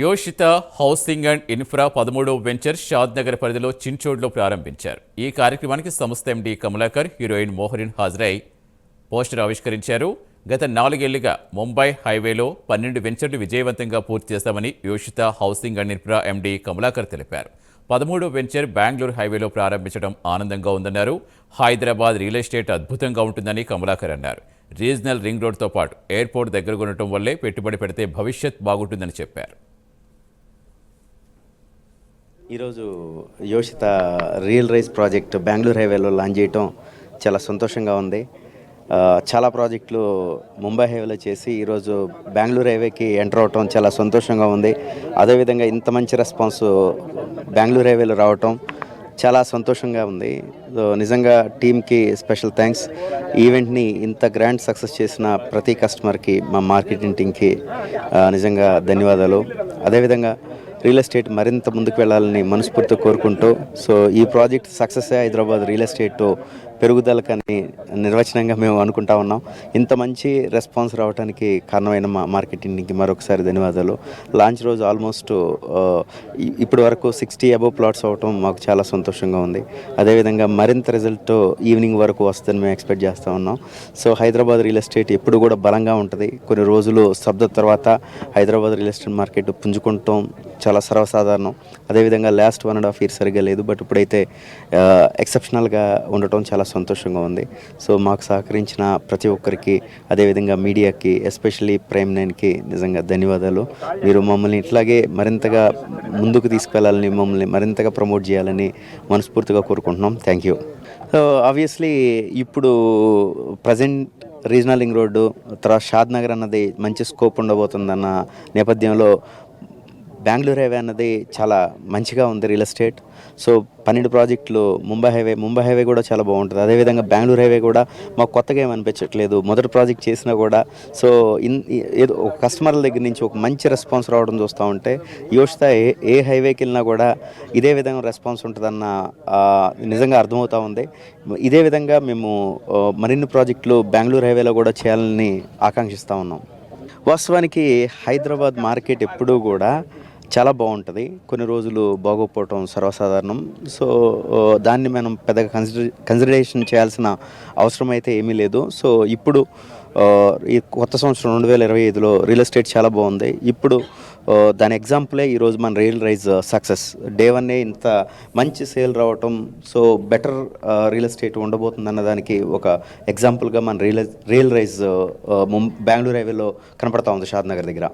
యోషిత housing and infra 13వ venture Shadnagar పరిధిలో చించోడ్లో ప్రారంభించారు. ఈ కార్యక్రమానికి సంస్థ ఎండీ కమలాకర్, హీరోయిన్ మోహరిన్ హాజరై పోస్టర్ ఆవిష్కరించారు. గత 4 ఏళ్లుగా ముంబై హైవేలో 12 వెంచర్లు విజయవంతంగా పూర్తి చేశామని Yoshitha housing and infra MD Kamalakar తెలిపారు. 13వ వెంచర్ బెంగళూరు హైవేలో ప్రారంభించడం ఆనందంగా ఉందన్నారు. హైదరాబాద్ రియల్ ఎస్టేట్ అద్భుతంగా ఉంటుందని కమలాకర్ అన్నారు. రీజనల్ రింగ్ రోడ్తో పాటు ఎయిర్పోర్ట్ దగ్గరగా ఉండటం వల్లే పెట్టుబడి పెడితే భవిష్యత్ బాగుంటుందని చెప్పారు. ఈరోజు యోషిత రియల్ రైస్ ప్రాజెక్ట్ బెంగళూరు హైవేలో లాంచ్ చేయటం చాలా సంతోషంగా ఉంది. చాలా ప్రాజెక్టులు ముంబై హైవేలో చేసి ఈరోజు బెంగళూరు హైవేకి ఎంటర్ అవటం చాలా సంతోషంగా ఉంది. అదేవిధంగా ఇంత మంచి రెస్పాన్స్ బెంగళూరు హైవేలో రావటం చాలా సంతోషంగా ఉంది. నిజంగా టీమ్కి స్పెషల్ థ్యాంక్స్. ఈవెంట్ని ఇంత గ్రాండ్ సక్సెస్ చేసిన ప్రతి కస్టమర్కి, మా మార్కెటింగ్ టీమ్కి నిజంగా ధన్యవాదాలు. అదేవిధంగా రియల్ ఎస్టేట్ మరింత ముందుకు వెళ్ళాలని మనస్ఫూర్తిగా కోరుకుంటూ, సో ఈ project success Hyderabad real estate పెరుగుదలకని నిర్వచనంగా మేము అనుకుంటా ఉన్నాం. ఇంత మంచి రెస్పాన్స్ రావడానికి కారణమైన మా మార్కెటింగ్కి మరొకసారి ధన్యవాదాలు. లాంచ్ రోజు ఆల్మోస్ట్ ఇప్పటి వరకు 60 అబోవ్ ప్లాట్స్ అవ్వటం మాకు చాలా సంతోషంగా ఉంది. అదేవిధంగా మరింత రిజల్ట్ ఈవినింగ్ వరకు వస్తుందని మేము ఎక్స్పెక్ట్ చేస్తూ ఉన్నాం. సో హైదరాబాద్ రియల్ ఎస్టేట్ ఎప్పుడు కూడా బలంగా ఉంటుంది. కొన్ని రోజులు స్తబ్దత తర్వాత హైదరాబాద్ రియల్ ఎస్టేట్ మార్కెట్ పుంజుకుంటాం చాలా సర్వసాధారణం. అదేవిధంగా లాస్ట్ 1.5 years సరిగ్గా లేదు, బట్ ఇప్పుడైతే ఎక్సెప్షనల్గా ఉండటం చాలా సంతోషంగా ఉంది. సో మాకు సహకరించిన ప్రతి ఒక్కరికి, అదేవిధంగా మీడియాకి, ఎస్పెషల్లీ ప్రైమ్ 9కి నిజంగా ధన్యవాదాలు. మీరు మమ్మల్ని ఇట్లాగే మరింతగా ముందుకు తీసుకెళ్లాలని, మమ్మల్ని మరింతగా ప్రమోట్ చేయాలని మనస్ఫూర్తిగా కోరుకుంటున్నాం. Thank you. సో ఆబ్వియస్లీ ఇప్పుడు ప్రజెంట్ రీజనల్ రింగ్ రోడ్డు తర్వాత షాద్ నగర్ అన్నది మంచి స్కోప్ ఉండబోతుందన్న నేపథ్యంలో బెంగళూరు హైవే అన్నది చాలా మంచిగా ఉంది రియల్ ఎస్టేట్. సో 12 ప్రాజెక్టులు ముంబై హైవే కూడా చాలా బాగుంటుంది. అదేవిధంగా బెంగళూరు హైవే కూడా మాకు కొత్తగా ఏమనిపించట్లేదు. మొదటి ప్రాజెక్ట్ చేసినా కూడా సో ఏదో ఒక కస్టమర్ల దగ్గర నుంచి ఒక మంచి రెస్పాన్స్ రావడం చూస్తూ ఉంటే యోషిత ఏ హైవేకి వెళ్ళినా కూడా ఇదే విధంగా రెస్పాన్స్ ఉంటుందన్న నిజంగా అర్థమవుతూ ఉంది. ఇదే విధంగా మేము మరిన్ని ప్రాజెక్టులు బెంగళూరు హైవేలో కూడా చేయాలని ఆకాంక్షిస్తూ ఉన్నాం. వాస్తవానికి హైదరాబాద్ మార్కెట్ ఎప్పుడూ కూడా చాలా బాగుంటుంది. కొన్ని రోజులు బాగోకపోవటం సర్వసాధారణం. సో దాన్ని మనం పెద్దగా కన్సిడరేషన్ చేయాల్సిన అవసరం అయితే ఏమీ లేదు. సో ఇప్పుడు ఈ కొత్త సంవత్సరం 2025లో రియల్ ఎస్టేట్ చాలా బాగుంది. ఇప్పుడు దాని ఎగ్జాంపులే ఈరోజు మన రియల్ రైజ్ సక్సెస్ డే 1 ఇంత మంచి సేల్ రావటం, సో బెటర్ రియల్ ఎస్టేట్ ఉండబోతుంది అన్నదానికి ఒక ఎగ్జాంపుల్గా మన రియల్ రైజ్ బెంగళూరు హైవేలో కనపడతా ఉంది షాద్ నగర్ దగ్గర.